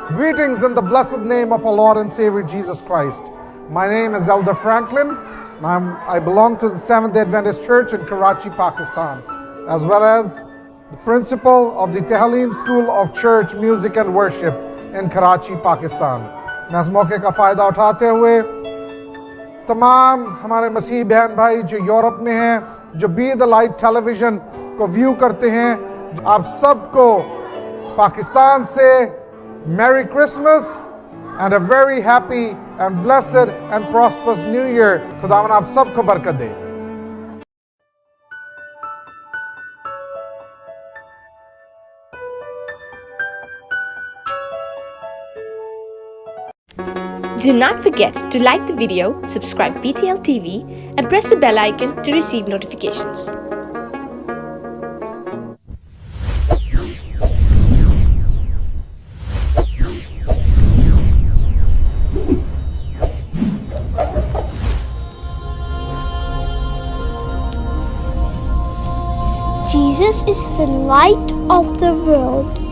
Greetings in the blessed name of our Lord and Savior Jesus Christ. My name is Elder Franklin. I belong to the Seventh-day Adventist Church in Karachi, Pakistan, as well as the principal of the Tehaleem School of Church, Music and Worship in Karachi, Pakistan. मैं इस मौके का फ़ायदा उठाते हुए तमाम हमारे मसीही बहन भाई जो यूरोप में हैं, जो बी द लाइट टेलीविज़न को व्यू करते हैं, आप सबको पाकिस्तान से Merry Christmas and a very happy and blessed and prosperous New Year. खुदावन आप सबको बरकत दे. Do not forget to like the video, subscribe BTL TV and press the bell icon to receive notifications. Jesus is the light of the world.